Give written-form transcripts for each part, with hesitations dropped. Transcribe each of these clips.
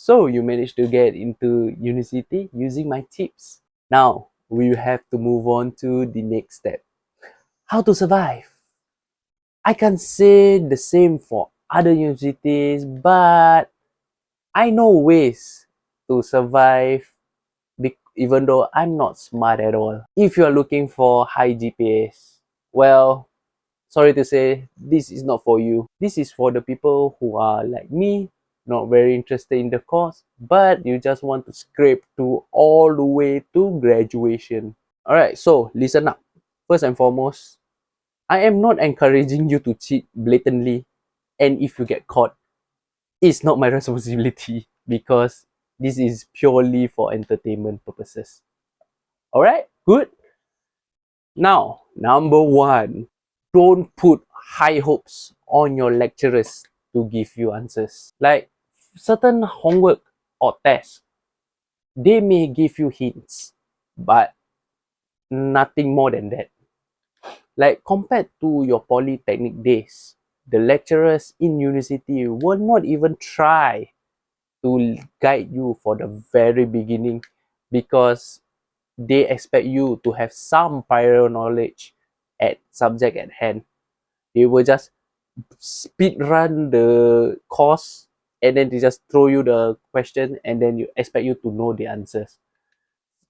So you managed to get into university using my tips. Now we have to move on to the next step. How to survive. I can't say the same for other universities, but I know ways to survive even though I'm not smart at all. If you are looking for high GPAs, well, sorry to say, this is not for you. This is for the people who are like me, not very interested in the course, but you just want to scrape to all the way to graduation. Alright, so listen up. First and foremost, I am not encouraging you to cheat blatantly, and if you get caught, it's not my responsibility because this is purely for entertainment purposes. Alright, good. Now, number one, don't put high hopes on your lecturers to give you answers. Like certain homework or tests, they may give you hints, but nothing more than that. Like compared to your polytechnic days, the lecturers in university will not even try to guide you for the very beginning because they expect you to have some prior knowledge at subject at hand. They will just speed run the course and then they just throw you the question and then you expect you to know the answers.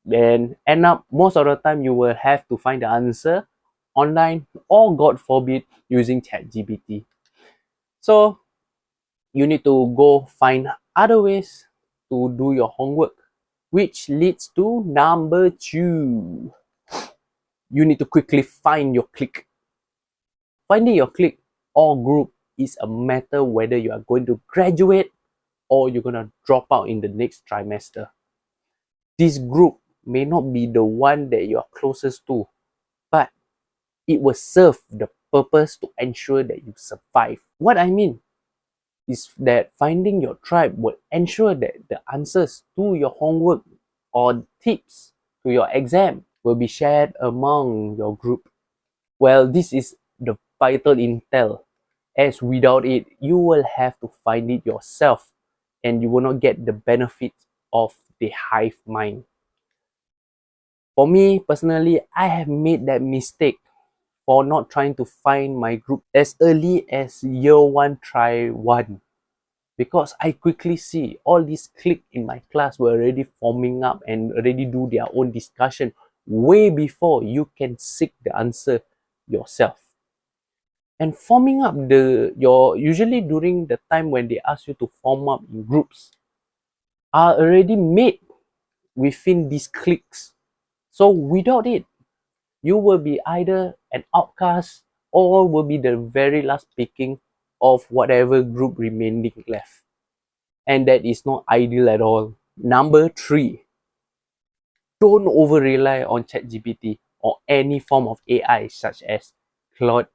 Then end up most of the time you will have to find the answer online or God forbid using ChatGPT. So you need to go find other ways to do your homework, which leads to number two. You need to quickly find your clique. Finding your clique or group is a matter whether you are going to graduate or you're going to drop out in the next trimester. This group may not be the one that you are closest to, but it will serve the purpose to ensure that you survive. What I mean is that finding your tribe will ensure that the answers to your homework or tips to your exam will be shared among your group. Well, this is the vital intel, as without it, you will have to find it yourself and you will not get the benefit of the hive mind. For me, personally, I have made that mistake for not trying to find my group as early as year 1, try 1. Because I quickly see all these cliques in my class were already forming up and already do their own discussion way before you can seek the answer yourself. And forming up usually during the time when they ask you to form up in groups are already made within these cliques. So without it, you will be either an outcast or will be the very last picking of whatever group remaining left. And that is not ideal at all. Number three, don't over rely on ChatGPT or any form of AI such as Claude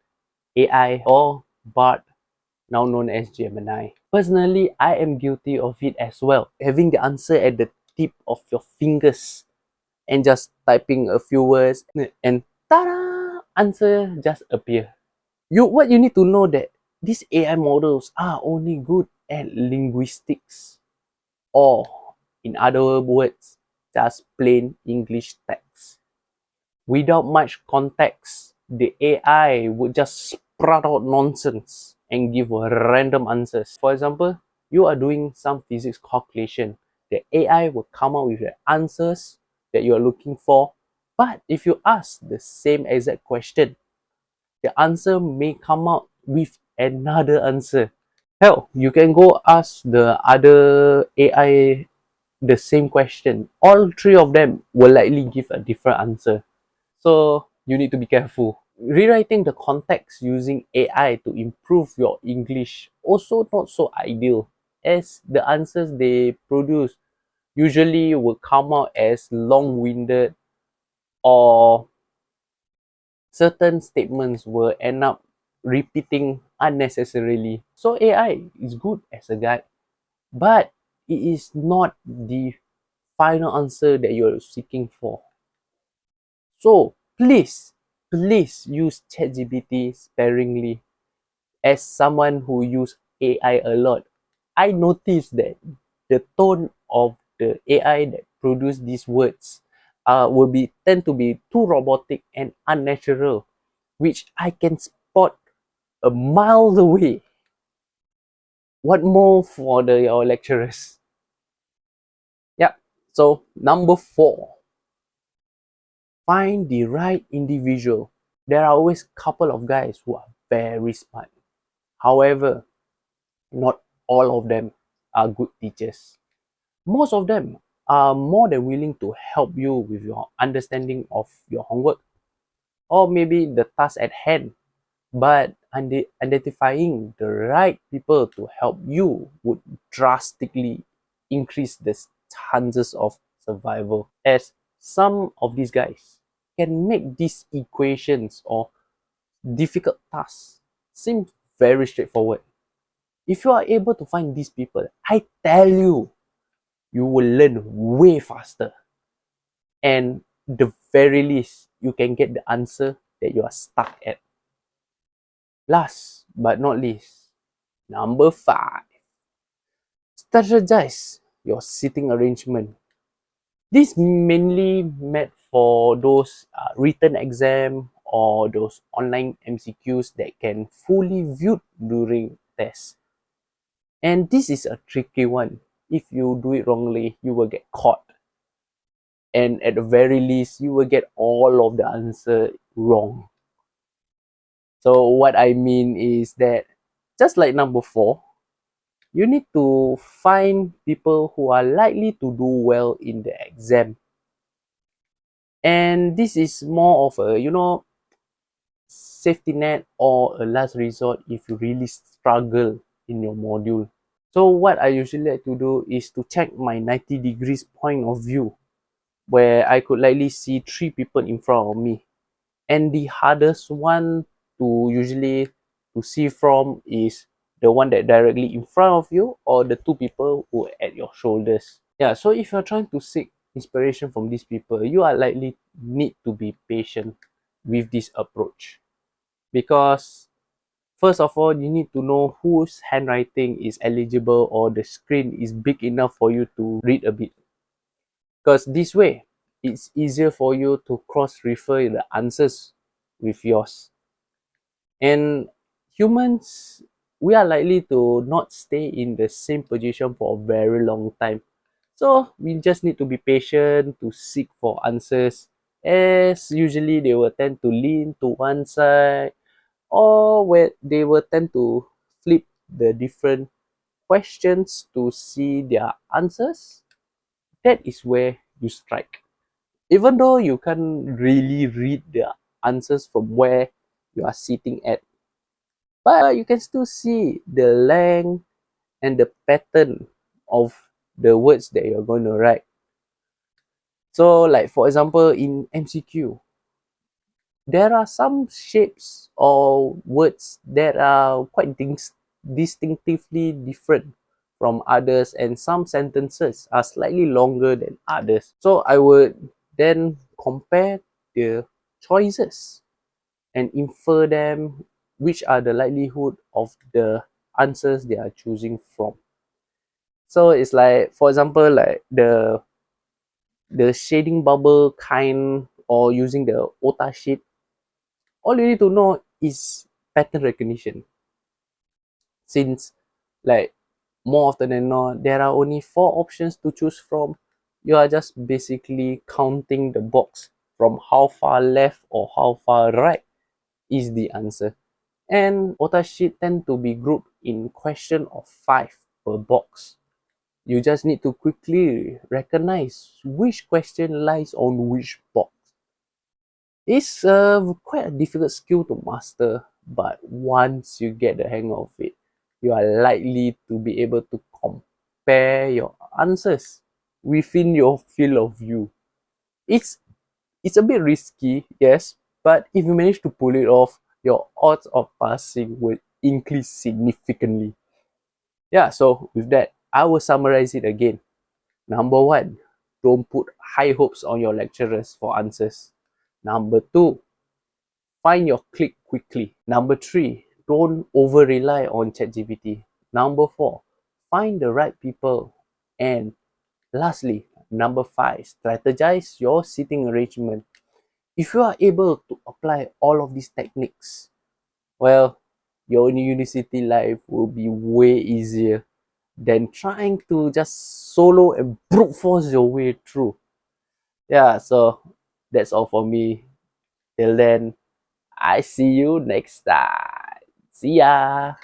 AI or Bard, now known as Gemini. Personally, I am guilty of it as well. Having the answer at the tip of your fingers and just typing a few words and ta-da! Answer just appear. What you need to know that these AI models are only good at linguistics, or in other words, just plain English text. Without much context, the AI would just sprout out nonsense and give random answers. For example, you are doing some physics calculation. The AI will come out with the answers that you are looking for. But if you ask the same exact question, the answer may come out with another answer. Hell, you can go ask the other AI the same question. All three of them will likely give a different answer. So you need to be careful. Rewriting the context using AI to improve your English also not so ideal, as the answers they produce usually will come out as long-winded, or certain statements will end up repeating unnecessarily. So AI is good as a guide, but it is not the final answer that you're seeking for. So please use ChatGPT sparingly. As someone who use AI a lot, I noticed that the tone of the AI that produce these words will be tend to be too robotic and unnatural, which I can spot a mile away. What more for your lecturers? Yeah. So number 4, find the right individual. There are always couple of guys who are very smart. However, not all of them are good teachers. Most of them are more than willing to help you with your understanding of your homework or maybe the task at hand. But identifying the right people to help you would drastically increase the chances of survival, as some of these guys can make these equations or difficult tasks seem very straightforward. If you are able to find these people, I tell you, you will learn way faster. And the very least, you can get the answer that you are stuck at. Last but not least, number 5, strategize your seating arrangement. This mainly meant for those written exam or those online MCQs that can fully viewed during tests. And this is a tricky one. If you do it wrongly, you will get caught. And at the very least, you will get all of the answer wrong. So what I mean is that just like number 4, you need to find people who are likely to do well in the exam. And this is more of a, safety net or a last resort if you really struggle in your module. So what I usually like to do is to check my 90 degrees point of view, where I could likely see 3 people in front of me. And the hardest one to usually to see from is the one that directly in front of you or the 2 people who are at your shoulders. Yeah, so if you're trying to seek inspiration from these people, you are likely need to be patient with this approach, because first of all, you need to know whose handwriting is eligible or the screen is big enough for you to read a bit, because this way it's easier for you to cross-refer the answers with yours. And humans, we are likely to not stay in the same position for a very long time. So we just need to be patient to seek for answers, as usually they will tend to lean to one side, or where they will tend to flip the different questions to see their answers. That is where you strike. Even though you can't really read the answers from where you are sitting at, but you can still see the length and the pattern of the words that you're going to write. So like for example in MCQ, there are some shapes or words that are quite distinctively different from others, and some sentences are slightly longer than others. So I would then compare the choices and infer them which are the likelihood of the answers they are choosing from. So it's like, for example, like the shading bubble kind, or using the OTA sheet. All you need to know is pattern recognition. Since like more often than not, there are only 4 options to choose from. You are just basically counting the box from how far left or how far right is the answer. And OTA sheet tend to be grouped in question of 5 per box. You just need to quickly recognize which question lies on which box. It's quite a difficult skill to master, but once you get the hang of it, you are likely to be able to compare your answers within your field of view. It's it's a bit risky, yes, but if you manage to pull it off, your odds of passing will increase significantly. Yeah, so with that, I will summarize it again. Number 1, don't put high hopes on your lecturers for answers. Number 2, find your clique quickly. Number 3, don't over rely on ChatGPT. Number 4, find the right people And lastly, number 5, strategize your seating arrangement. If you are able to apply all of these techniques, well, your university life will be way easier than trying to just solo and brute force your way through. Yeah, so that's all for me. Till then, I see you next time. See ya.